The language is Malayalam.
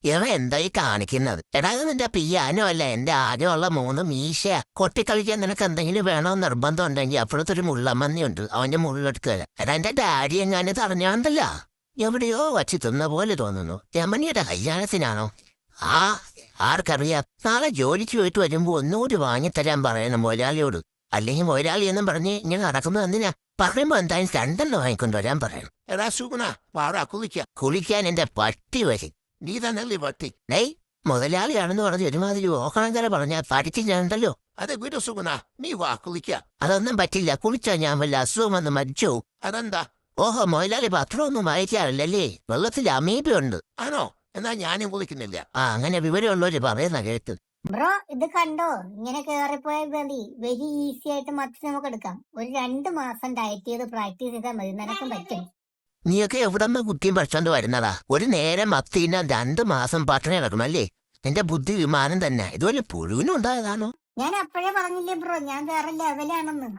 ഇവ എന്തായി കാണിക്കുന്നത്? എടാ ഇത് നിന്റെ പിയാനോ അല്ല, എന്റെ ആകെയുള്ള 3 മീശയാ. കൊട്ടിക്കളിക്കാൻ നിനക്ക് എന്തെങ്കിലും വേണമെന്ന് നിർബന്ധം ഉണ്ടെങ്കിൽ അപ്പുറത്തൊരു മുള്ളമ്മന്നിയുണ്ട്, അവന്റെ മുള്ളെടുക്കുക. എടാ എന്റെ ഡാഡി എങ്ങാനും അറിഞ്ഞാണ്ടല്ല, എവിടെയോ വച്ച് തിന്ന പോലെ തോന്നുന്നു. രമണിയുടെ കല്യാണത്തിനാണോ? ആ, ആർക്കറിയാം. നാളെ ജോലിക്ക് പോയിട്ട് വരുമ്പോ ഒന്നുകൂടി വാങ്ങിത്തരാൻ പറയണം മുതലാളിയോട്. അല്ലെങ്കിൽ മുതലാളി എന്നും പറഞ്ഞ് ഇങ്ങനെ നടക്കുന്നത് എന്തിനാ? പറയുമ്പോ എന്തായാലും 2 വാങ്ങിക്കൊണ്ടുവരാൻ പറയണം. എടാ സുഗുണ, വാടാ കുളിക്കാൻ എന്റെ പട്ടി വരും. നീ തന്നല്ലേ പട്ടി? നെയ്, മുതലാളിയാണെന്ന് പറഞ്ഞ് ഒരുമാതിരി ഓക്കണങ്കര പറഞ്ഞാൽ പഠിച്ചിട്ടുണ്ടല്ലോ. അതെ വീട് സുഗുണ, നീ വാ കുളിക്ക. അതൊന്നും പറ്റില്ല, കുളിച്ചാ ഞാൻ വല്ല അസുഖം വന്ന് മരിച്ചു. അതെന്താ? ഓഹോ, മുതലാളി പത്രമൊന്നും വായിക്കാറില്ലല്ലേ? വെള്ളത്തിൽ അമീബയുണ്ട്. ആണോ? എന്നാ ഞാനും കുളിക്കുന്നില്ല. അങ്ങനെ വിവരമുള്ളവര് പറയുന്ന കേട്ട്. ബ്രോ ഇത് കണ്ടോ, ഇങ്ങനെ കേറിപ്പോയാൽ മതി, വെരി ഈസി ആയിട്ട് മത്തി നമുക്ക് എടുക്കാം. ഒരു 2 മാസം ഡയറ്റ് ചെയ്ത് പ്രാക്ടീസ് ചെയ്താൽ മതി, നിനക്കും പറ്റും. നീയൊക്കെ എവിടെന്ന് കുട്ടിയും പഠിച്ചോണ്ട് വരുന്നതാ? ഒരു നേരം മത്തിന 2 മാസം പട്ടിണി കിടക്കണം അല്ലേ? നിന്റെ ബുദ്ധി വിമാനം തന്നെ. ഇതുപോലെ പുഴുവിനും ഉണ്ടായതാണോ? ഞാൻ അപ്പോഴേ പറഞ്ഞില്ലേ ബ്രോ, ഞാൻ വേറെ ലെവലാണെന്ന്.